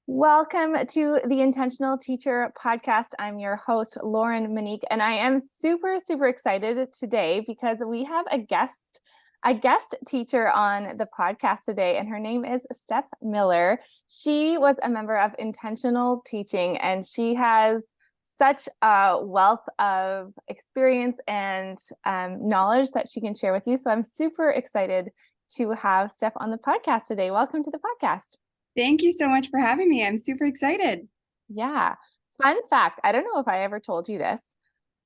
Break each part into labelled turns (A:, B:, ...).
A: Welcome to the Intentional Teacher Podcast. I'm your host, Lauren Monique, and I am super excited today because we have a guest teacher on the podcast today, and her name is Steph Miller. She was a member of Intentional Teaching, and she has such a wealth of experience and knowledge that she can share with you. So I'm super excited to have Steph on the podcast today. Welcome to the podcast.
B: Thank you so much for having me. I'm super excited.
A: Yeah. Fun fact, I don't know if I ever told you this,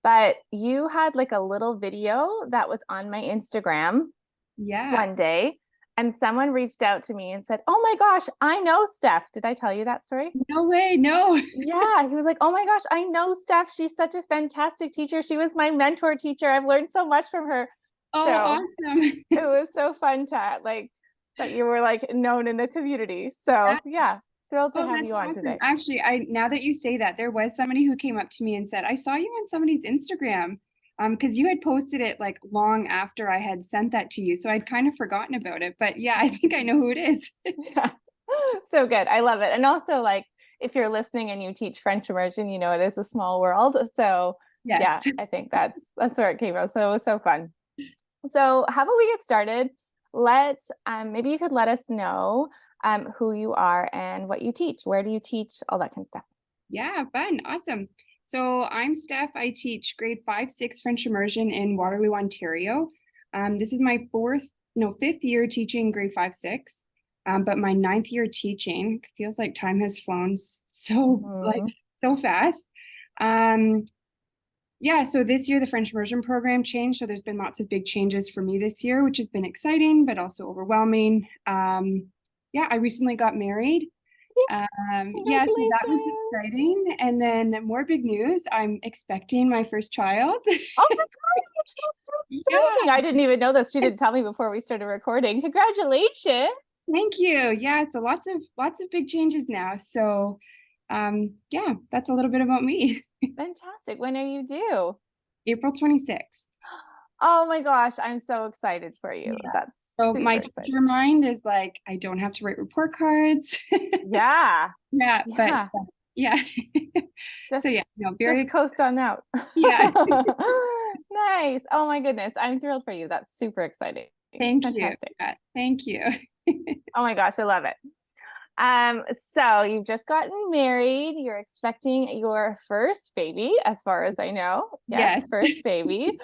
A: but you had like a little video that was on my Instagram one day, and someone reached out to me and said, "Oh my gosh, I know Steph." Did I tell you that story?
B: No way, no.
A: Yeah, he was like, "Oh my gosh, I know Steph. She's such a fantastic teacher. She was my mentor teacher. I've learned so much from her."
B: Oh,
A: So
B: awesome.
A: it was so fun to that you were like known in the community. So yeah, thrilled to
B: Oh,
A: have
B: that's
A: you on
B: awesome.
A: today.
B: Actually, now that you say that, there was somebody who came up to me and said, "I saw you on somebody's Instagram." Because you had posted it like long after I had sent that to you. So I'd kind of forgotten about it. But yeah, I think I know who it is.
A: Yeah. So good. I love it. And also, like, if you're listening and you teach French immersion, you know it is a small world. So yeah,
B: Yes.
A: I think that's where it came from. So it was so fun. So how about we get started? Maybe you could let us know who you are and what you teach. Where do you teach? All that kind of stuff.
B: Yeah, fun. Awesome. So I'm Steph. I teach grade 5-6 French immersion in Waterloo, Ontario. This is my fifth year teaching grade 5-6. But my ninth year teaching feels like time has flown so fast. Yeah, so this year the French immersion program changed. So there's been lots of big changes for me this year, which has been exciting, but also overwhelming. Yeah, I recently got married. Yeah, so that was exciting. And then more big news, I'm expecting my first child.
A: Oh my gosh, that's so exciting.
B: Yeah.
A: I didn't even know this. She didn't tell me before we started recording. Congratulations.
B: Thank you. Yeah, so lots of big changes now. So yeah, that's a little bit about me.
A: Fantastic. When are you due?
B: April 26th.
A: Oh my gosh, I'm so excited for you.
B: Yeah.
A: That's
B: So
A: super
B: my
A: exciting.
B: teacher mind is like, I don't have to write report cards.
A: Yeah.
B: Yeah, but
A: Yeah.
B: yeah.
A: Just
B: So yeah, no, very excited.
A: coast on out.
B: Yeah.
A: Nice. Oh my goodness. I'm thrilled for you. That's super exciting.
B: Thank you.
A: Fantastic.
B: Yeah, thank you.
A: Oh my gosh, I love it. So you've just gotten married. You're expecting your first baby, as far as I know. Yes,
B: Yes.
A: first baby.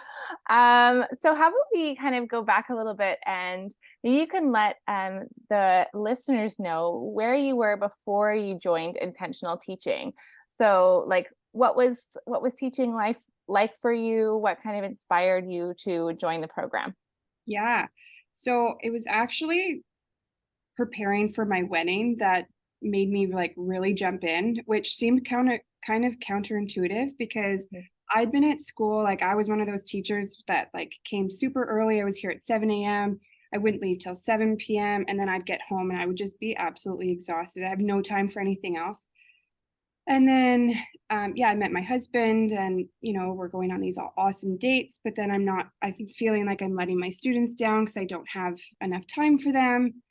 A: So how about we kind of go back a little bit, and you can let the listeners know where you were before you joined Intentional Teaching. So like what was teaching life like for you? What kind of inspired you to join the program?
B: Yeah. So it was actually preparing for my wedding that made me like really jump in, which seemed kind of counterintuitive because I'd been at school, like I was one of those teachers that like came super early. I was here at 7 a.m. I wouldn't leave till 7 p.m. and then I'd get home and I would just be absolutely exhausted. I have no time for anything else. And then yeah, I met my husband and we're going on these awesome dates, but then I'm feeling like I'm letting my students down because I don't have enough time for them.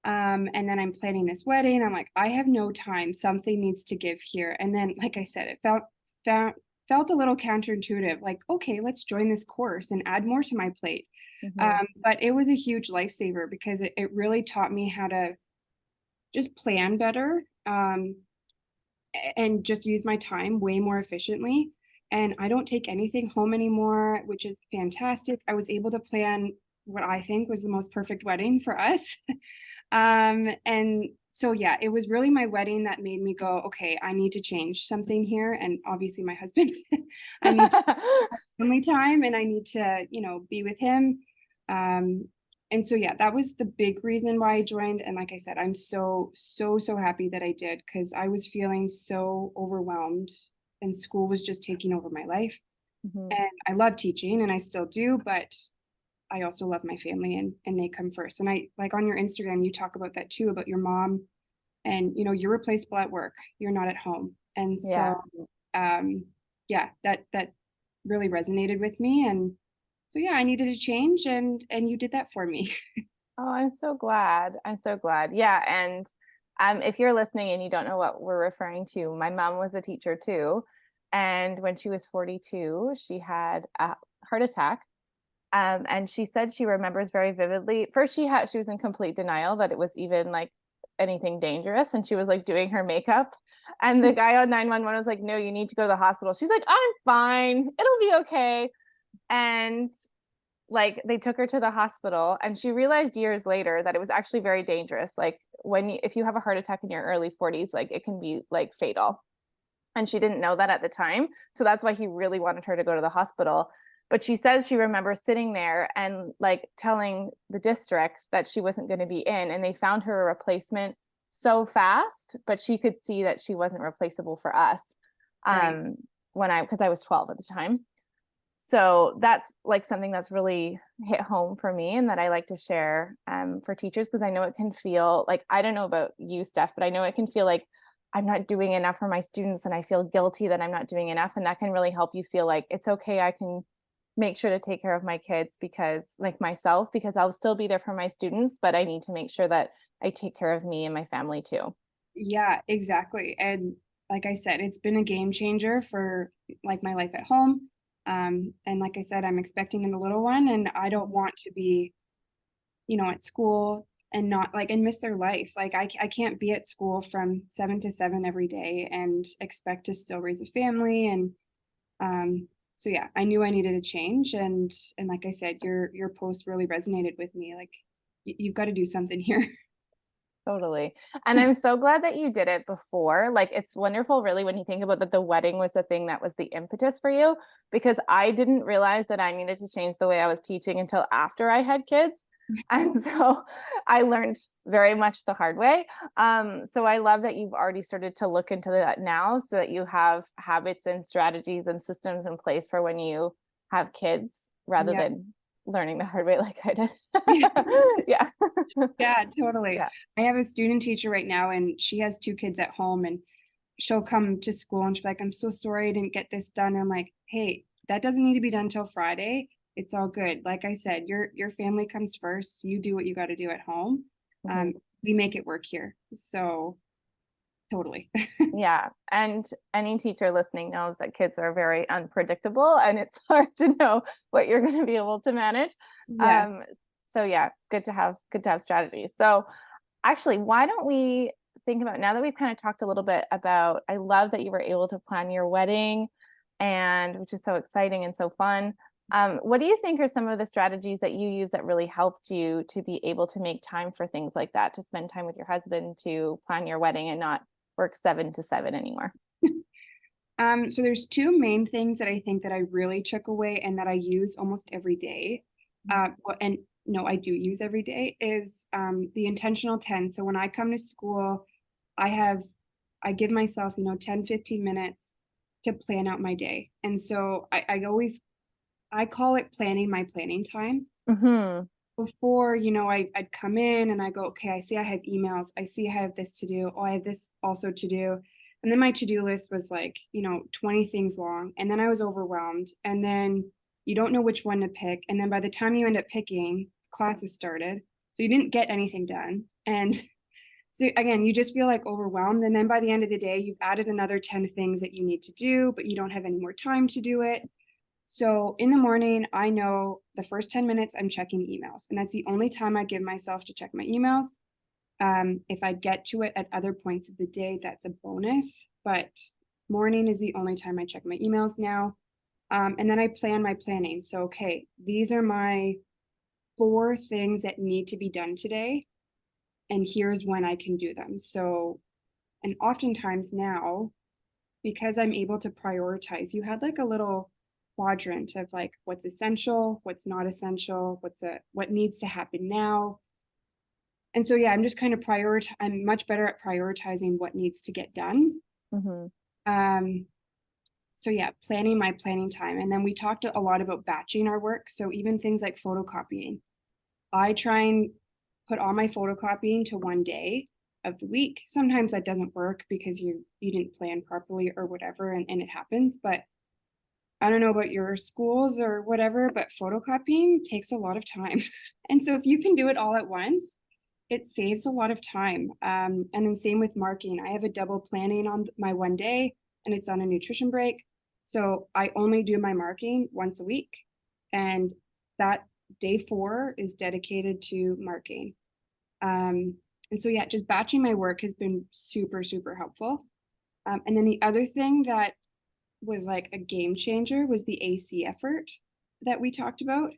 B: And then I'm planning this wedding. I'm like, I have no time. Something needs to give here. And then, like I said, it felt a little counterintuitive. Like, okay, let's join this course and add more to my plate. But it was a huge lifesaver because it really taught me how to just plan better and just use my time way more efficiently. And I don't take anything home anymore, which is fantastic. I was able to plan what I think was the most perfect wedding for us. And so yeah, it was really my wedding that made me go, okay, I need to change something here. And obviously my husband, I need to have family time and I need to, be with him. And so yeah, that was the big reason why I joined. And like I said, I'm so happy that I did because I was feeling so overwhelmed and school was just taking over my life. And I love teaching and I still do, but I also love my family and they come first. And I like on your Instagram, you talk about that too, about your mom and you're replaceable at work. You're not at home. And
A: Yeah.
B: so yeah, that really resonated with me. And so yeah, I needed a change and you did that for me.
A: Oh, I'm so glad. I'm so glad. Yeah. And If you're listening and you don't know what we're referring to, my mom was a teacher too. And when she was 42, she had a heart attack. And she said she remembers very vividly. First, she was in complete denial that it was even like anything dangerous, and she was like doing her makeup. And the guy on 911 was like, "No, you need to go to the hospital." She's like, "I'm fine. It'll be okay." And like they took her to the hospital, and she realized years later that it was actually very dangerous. Like if you have a heart attack in your early 40s, like it can be like fatal. And she didn't know that at the time. So that's why he really wanted her to go to the hospital. But she says she remembers sitting there and like telling the district that she wasn't going to be in, and they found her a replacement so fast, but she could see that she wasn't replaceable for us.
B: Right.
A: When because I was 12 at the time. So that's like something that's really hit home for me and that I like to share for teachers, because I know it can feel like, I don't know about you, Steph, but I know it can feel like I'm not doing enough for my students and I feel guilty that I'm not doing enough. And that can really help you feel like it's okay. I can make sure to take care of my kids, because like myself, because I'll still be there for my students, but I need to make sure that I take care of me and my family too.
B: Yeah, exactly. And like I said, it's been a game changer for like my life at home. And like I said, I'm expecting a little one, and I don't want to be, at school and not like and miss their life. Like I can't be at school from 7 to 7 every day and expect to still raise a family. And so yeah, I knew I needed a change. And like I said, your post really resonated with me. Like you've got to do something here.
A: Totally. And I'm so glad that you did it before. Like it's wonderful really when you think about that the wedding was the thing that was the impetus for you, because I didn't realize that I needed to change the way I was teaching until after I had kids. And so I learned very much the hard way. So I love that you've already started to look into that now, so that you have habits and strategies and systems in place for when you have kids, rather
B: Yeah.
A: than learning the hard way like I did. Yeah.
B: Yeah, totally.
A: Yeah.
B: I have a student teacher right now, and she has 2 kids at home, and she'll come to school and she's like, "I'm so sorry I didn't get this done." And I'm like, "Hey, that doesn't need to be done till Friday. It's all good. Like I said, your family comes first. You do what you got to do at home.
A: Mhm.
B: We make it work here." So totally.
A: Yeah. And any teacher listening knows that kids are very unpredictable, and it's hard to know what you're going to be able to manage.
B: Yes.
A: Um, so yeah, it's good to have strategies. So actually, why don't we think about, now that we've kind of talked a little bit about, I love that you were able to plan your wedding, and which is so exciting and so fun. What do you think are some of the strategies that you use that really helped you to be able to make time for things like that, to spend time with your husband, to plan your wedding and not work 7 to 7 anymore?
B: So there's 2 main things that I think that I really took away and that I use almost every day. Well, and no, I do use every day is the intentional 10. So when I come to school, I have I give myself, 10, 15 minutes to plan out my day. And so I call it planning my planning time.
A: Mm-hmm.
B: Before, I'd come in and I go, okay, I see I have emails. I see I have this to do. Oh, I have this also to do. And then my to-do list was like, 20 things long. And then I was overwhelmed. And then you don't know which one to pick. And then by the time you end up picking, classes started. So you didn't get anything done. And so again, you just feel like overwhelmed. And then by the end of the day, you've added another 10 things that you need to do, but you don't have any more time to do it. So in the morning, I know the first 10 minutes I'm checking emails, and that's the only time I give myself to check my emails. If I get to it at other points of the day, that's a bonus, but morning is the only time I check my emails now. And then I plan my planning. So, okay, these are my 4 things that need to be done today, and here's when I can do them. So, and oftentimes now, because I'm able to prioritize, you had like a little quadrant of like what's essential, what's not essential, what needs to happen now. And so yeah, I'm just kind of I'm much better at prioritizing what needs to get done.
A: Mm-hmm.
B: Um so yeah, planning my planning time. And then we talked a lot about batching our work. So even things like photocopying. I try and put all my photocopying to one day of the week. Sometimes that doesn't work because you didn't plan properly or whatever, and it happens. But I don't know about your schools or whatever, but photocopying takes a lot of time. And so if you can do it all at once, it saves a lot of time. And then same with marking. I have a double planning on my one day and it's on a nutrition break. So I only do my marking once a week. And that day 4 is dedicated to marking. And so, yeah, just batching my work has been super, super helpful. And then the other thing that was like a game changer was the AC effort that we talked about.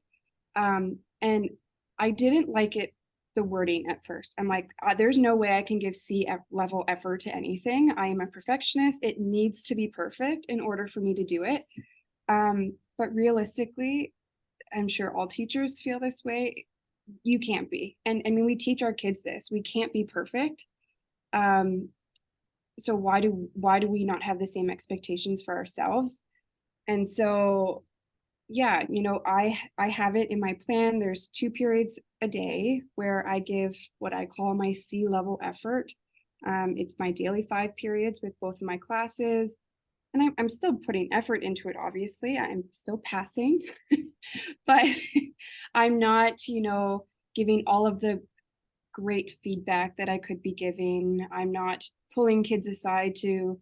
B: And I didn't like it, the wording at first. I'm like, there's no way I can give level effort to anything. I am a perfectionist. It needs to be perfect in order for me to do it. But realistically, I'm sure all teachers feel this way. You can't be. And I mean, we teach our kids this. We can't be perfect. So why do we not have the same expectations for ourselves? And so, yeah, I have it in my plan. There's 2 periods a day where I give what I call my C-level effort. It's my daily 5 periods with both of my classes. And I'm still putting effort into it, obviously. I'm still passing, but I'm not, giving all of the great feedback that I could be giving. I'm not pulling kids aside to,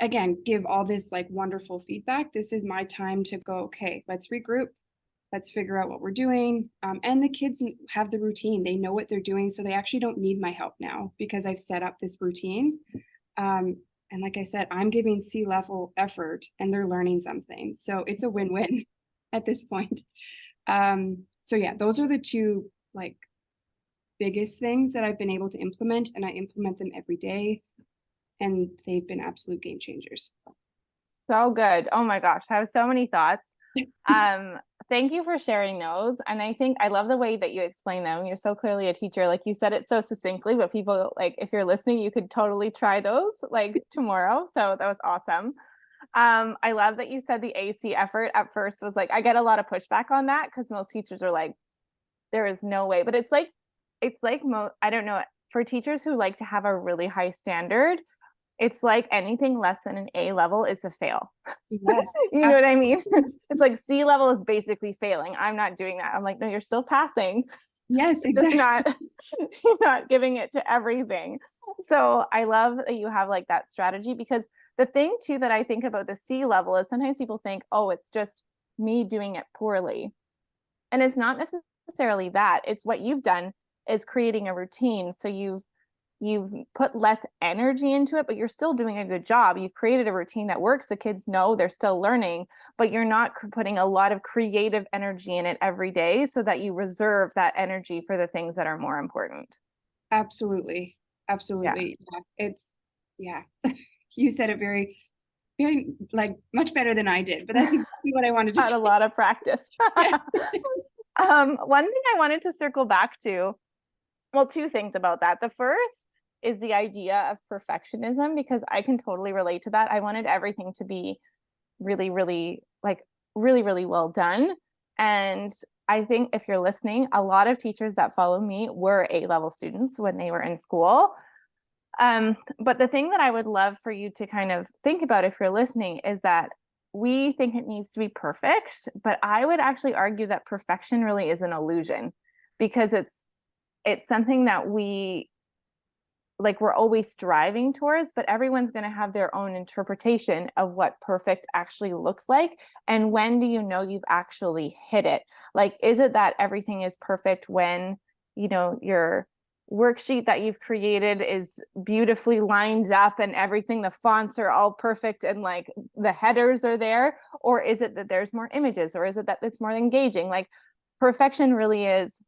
B: again, give all this like wonderful feedback. This is my time to go, okay, let's regroup. Let's figure out what we're doing. And the kids have the routine. They know what they're doing. So they actually don't need my help now because I've set up this routine. And like I said, I'm giving C-level effort and they're learning something. So it's a win-win at this point. So yeah, those are the 2 like biggest things that I've been able to implement, and I implement them every day. And they've been absolute game changers.
A: So good. Oh my gosh, I have so many thoughts. Thank you for sharing those. And I think I love the way that you explain them. You're so clearly a teacher. Like you said it so succinctly, but people, like, if you're listening, you could totally try those like tomorrow. So that was awesome. I love that you said the AC effort at first was like, I get a lot of pushback on that because most teachers are like, there is no way. But it's like I don't know, for teachers who like to have a really high standard, it's like anything less than an A level is a fail.
B: Yes.
A: You know what I mean? It's like C level is basically failing. I'm not doing that. I'm like, no, you're still passing.
B: Yes,
A: Just
B: exactly.
A: you're not giving it to everything. So I love that you have like that strategy, because the thing too that I think about the C level is sometimes people think, oh, it's just me doing it poorly. And it's not necessarily that. It's what you've done is creating a routine. So you've put less energy into it, but you're still doing a good job. You've created a routine that works. The kids know they're still learning, but you're not putting a lot of creative energy in it every day, so that you reserve that energy for the things that are more important.
B: Absolutely.
A: Yeah.
B: Absolutely. Yeah. It's, yeah. You said it very, very, like, much better than I did, but that's exactly what I wanted to
A: Had
B: say.
A: a lot of practice.
B: Yeah.
A: One thing I wanted to circle back to, well, 2 things about that. The first is the idea of perfectionism, because I can totally relate to that. I wanted everything to be really, really, like, really, really well done. And I think if you're listening, a lot of teachers that follow me were A-level students when they were in school. But the thing that I would love for you to kind of think about if you're listening is that we think it needs to be perfect, but I would actually argue that perfection really is an illusion, because it's something that we're always striving towards, but everyone's going to have their own interpretation of what perfect actually looks like. And when do you know you've actually hit it? Like, is it that everything is perfect when, your worksheet that you've created is beautifully lined up and everything, the fonts are all perfect and like the headers are there? Or is it that there's more images? Or is it that it's more engaging? Like, perfection really is,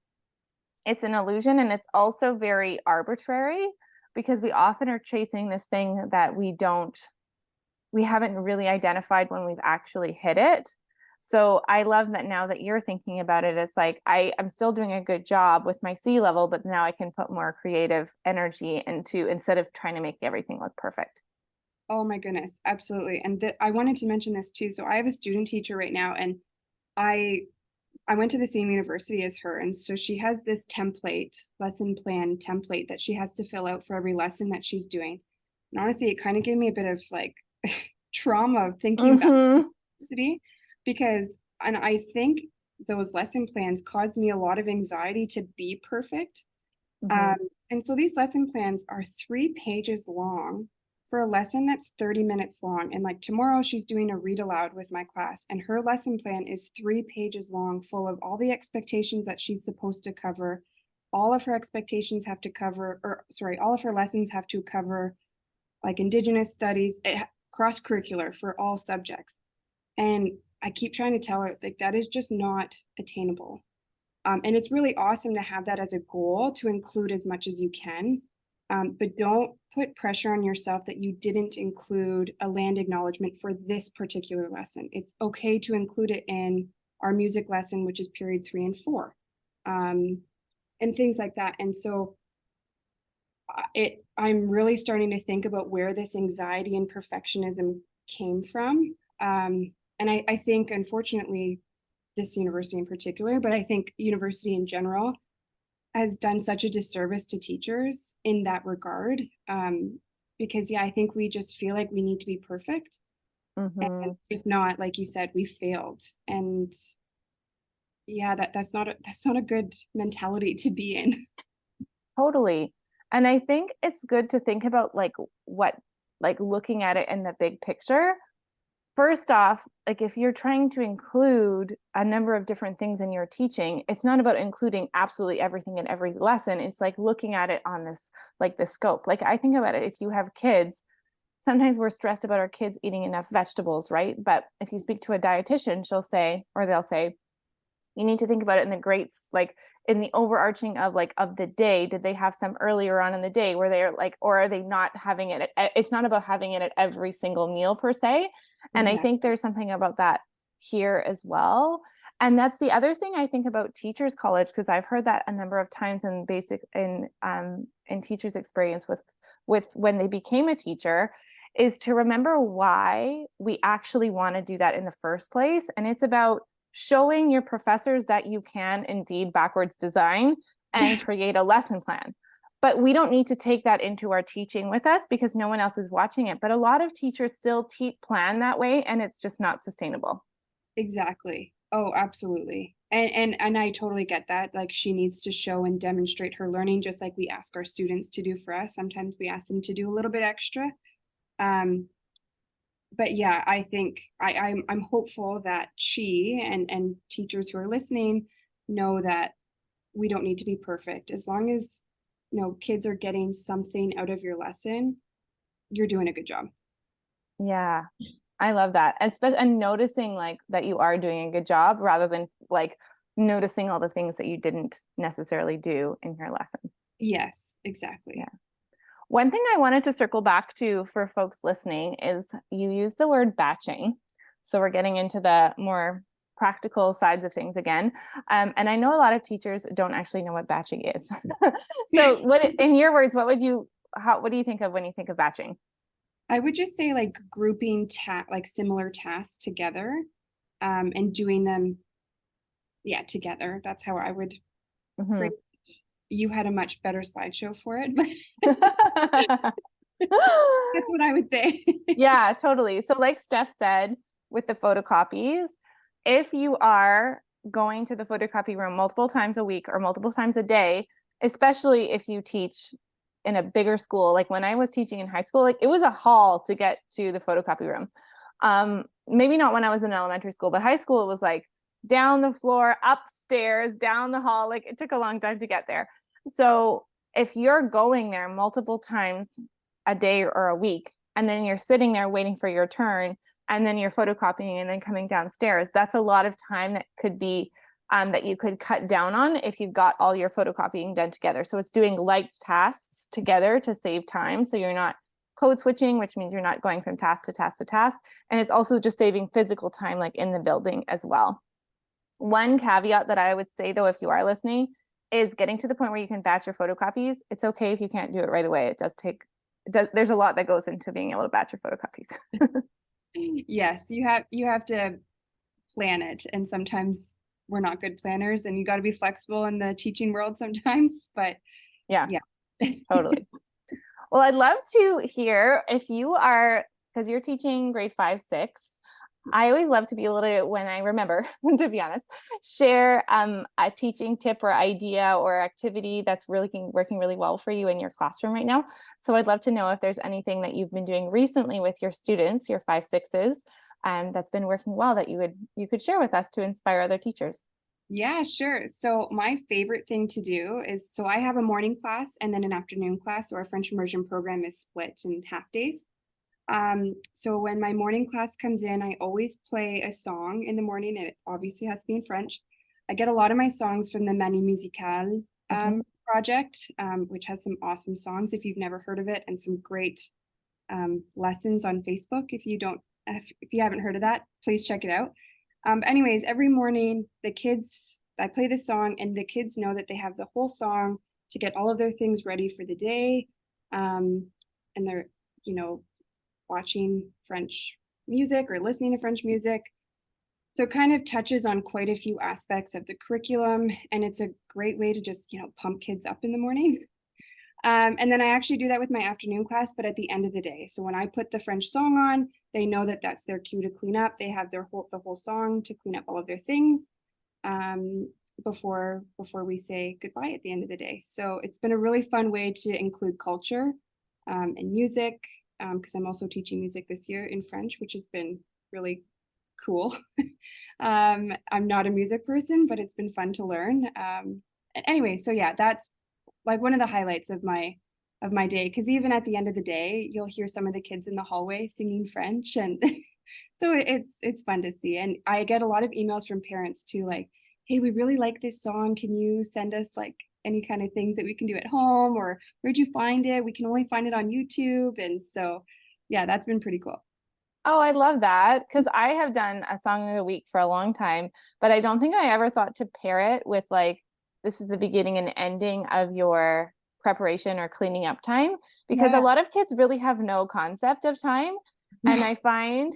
A: it's an illusion, and it's also very arbitrary, because we often are chasing this thing that we haven't really identified when we've actually hit it. So I love that now that you're thinking about it, it's like I'm still doing a good job with my C level, but now I can put more creative energy into, instead of trying to make everything look perfect.
B: Oh my goodness, absolutely. And I wanted to mention this too. So I have a student teacher right now, and I went to the same university as her. And so she has this lesson plan template that she has to fill out for every lesson that she's doing. And honestly, it kind of gave me a bit of like trauma of thinking about university, because, and I think those lesson plans caused me a lot of anxiety to be perfect.
A: Mhm.
B: And so these lesson plans are 3 pages long for a lesson that's 30 minutes long. And like tomorrow, she's doing a read aloud with my class, and her lesson plan is 3 pages long, full of all the expectations that she's supposed to cover. All of her expectations have to cover, or sorry, all of her lessons have to cover like Indigenous studies, cross curricular for all subjects. And I keep trying to tell her, like, that is just not attainable. And it's really awesome to have that as a goal to include as much as you can. But don't put pressure on yourself that you didn't include a land acknowledgement for this particular lesson. It's okay to include it in our music lesson, which is period 3 and 4, and things like that. And so I'm really starting to think about where this anxiety and perfectionism came from. And I think, unfortunately, this university in particular, but I think university in general has done such a disservice to teachers in that regard. Because yeah, I think we just feel like we need to be perfect. And
A: Mhm.
B: if not, like you said, we failed. And yeah, that's not a good mentality to be in.
A: Totally. And I think it's good to think about like what, like looking at it in the big picture. First off, like if you're trying to include a number of different things in your teaching, it's not about including absolutely everything in every lesson. It's like looking at it on this, like the scope. Like I think about it, if you have kids, sometimes we're stressed about our kids eating enough vegetables, right? But if you speak to a dietitian, she'll say, or they'll say, you need to think about it in the greats, like in the overarching of like of the day. Did they have some earlier on in the day where they're like, or are they not having it it's not about having it at every single meal per se. And I think
B: Exactly.
A: there's something about that here as well. And that's the other thing I think about teachers college, because I've heard that a number of times in basic in teachers experience with when they became a teacher, is to remember why we actually want to do that in the first place. And it's about showing your professors that you can indeed backwards design and create a lesson plan. But we don't need to take that into our teaching with us because no one else is watching it. But a lot of teachers still plan that way, and it's just not sustainable.
B: Exactly. Oh, absolutely. And I totally get that. Like she needs to show and demonstrate her learning just like we ask our students to do for us. Sometimes we ask them to do a little bit extra. Um, but yeah, I think I'm hopeful that she and teachers who are listening know that we don't need to be perfect. As long as kids are getting something out of your lesson, you're doing a good job.
A: Yeah, I love that. And noticing like that you are doing a good job rather than like noticing all the things that you didn't necessarily do in your lesson.
B: Yes, exactly.
A: Yeah. One thing I wanted to circle back to for folks listening is you use the word batching. So we're getting into the more practical sides of things again. And I know a lot of teachers don't actually know what batching is. So in your words, what do you think of when you think of batching?
B: I would just say like grouping like similar tasks together, and doing them, yeah, together. That's how I would
A: Mhm.
B: phrase it. You had a much better slideshow for it, but that's what I would say.
A: Yeah, totally. So like Steph said with the photocopies, if you are going to the photocopy room multiple times a week or multiple times a day, especially if you teach in a bigger school, like when I was teaching in high school, like it was a haul to get to the photocopy room. Maybe not when I was in elementary school, but high school it was like down the floor, upstairs, down the hall. Like it took a long time to get there. So if you're going there multiple times a day or a week, and then you're sitting there waiting for your turn, and then you're photocopying and then coming downstairs, that's a lot of time that could be that you could cut down on if you've got all your photocopying done together. So it's doing light tasks together to save time. So you're not code switching, which means you're not going from task to task to task. And it's also just saving physical time, like in the building as well. One caveat that I would say, though, if you are listening, is getting to the point where you can batch your photocopies. It's okay if you can't do it right away. There's a lot that goes into being able to batch your photocopies.
B: Yes, you have to plan it, and sometimes we're not good planners, and you got to be flexible in the teaching world sometimes. But
A: Yeah,
B: yeah.
A: totally. Well, I'd love to hear if you are, because you're teaching grade 5, 6. I always love to be able to, when I remember, to be honest, share a teaching tip or idea or activity that's really working really well for you in your classroom right now. So I'd love to know if there's anything that you've been doing recently with your students, your 5-6s, that's been working well that you could share with us to inspire other teachers.
B: Yeah, sure. So my favorite thing to do is, so I have a morning class and then an afternoon class, or a French immersion program is split in half days. So when my morning class comes in, I always play a song in the morning, and it obviously has to be in French. I get a lot of my songs from the Manie Musicale project, which has some awesome songs if you've never heard of it, and some great lessons on Facebook. If you haven't heard of that, please check it out. Anyways, every morning I play the song, and the kids know that they have the whole song to get all of their things ready for the day. And they're, watching French music or listening to French music. So it kind of touches on quite a few aspects of the curriculum, and it's a great way to just, pump kids up in the morning. And then I actually do that with my afternoon class, but at the end of the day. So when I put the French song on, they know that that's their cue to clean up. They have the whole song to clean up all of their things before we say goodbye at the end of the day. So it's been a really fun way to include culture and music, because I'm also teaching music this year in French, which has been really cool. I'm not a music person, but it's been fun to learn. Anyway, so yeah, that's like one of the highlights of my day, because even at the end of the day, you'll hear some of the kids in the hallway singing French, and so it's fun to see. And I get a lot of emails from parents too, like, hey, we really like this song, can you send us like any kind of things that we can do at home, or where'd you find it? We can only find it on YouTube. And so yeah, that's been pretty cool.
A: Oh, I love that, because I have done a song of the week for a long time, but I don't think I ever thought to pair it with like, this is the beginning and ending of your preparation or cleaning up time, because a lot of kids really have no concept of time. And I find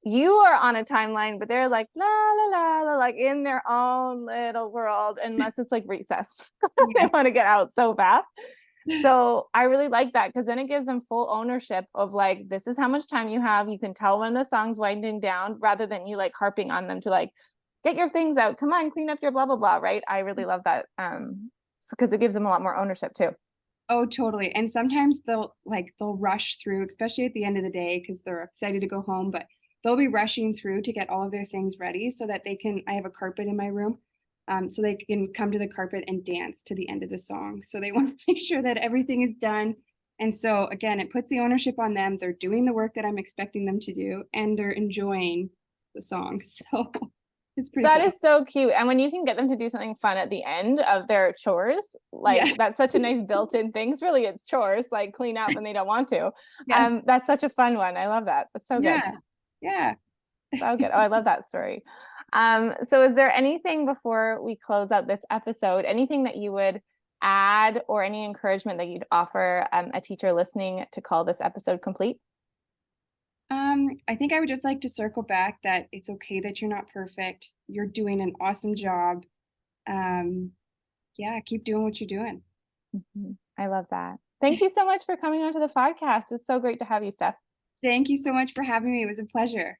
A: you are on a timeline, but they're like la la la, la like in their own little world, unless it's like recess. They want to get out so fast. So I really like that, because then it gives them full ownership of like, this is how much time you have. You can tell when the song's winding down, rather than you like harping on them to like, get your things out, come on, clean up your blah blah blah, right? I really love that, because it gives them a lot more ownership too.
B: Oh, totally. And sometimes they'll rush through, especially at the end of the day, because they're excited to go home, but they'll be rushing through to get all of their things ready so that I have a carpet in my room. So they can come to the carpet and dance to the end of the song. So they want to make sure that everything is done. And so again, it puts the ownership on them. They're doing the work that I'm expecting them to do, and they're enjoying the song. So it's pretty
A: That
B: cool.
A: is so cute. And when you can get them to do something fun at the end of their chores, like that's such a nice built-in thing. Really, it's chores, like clean up and they don't want to. That's such a fun one. I love that. That's so good.
B: Yeah.
A: So good. Oh, I love that story. So is there anything before we close out this episode, anything that you would add, or any encouragement that you'd offer a teacher listening to call this episode complete?
B: I think I would just like to circle back that it's okay that you're not perfect. You're doing an awesome job. Yeah, keep doing what you're doing.
A: I love that. Thank you so much for coming onto the podcast. It's so great to have you, Steph.
B: Thank you so much for having me. It was a pleasure.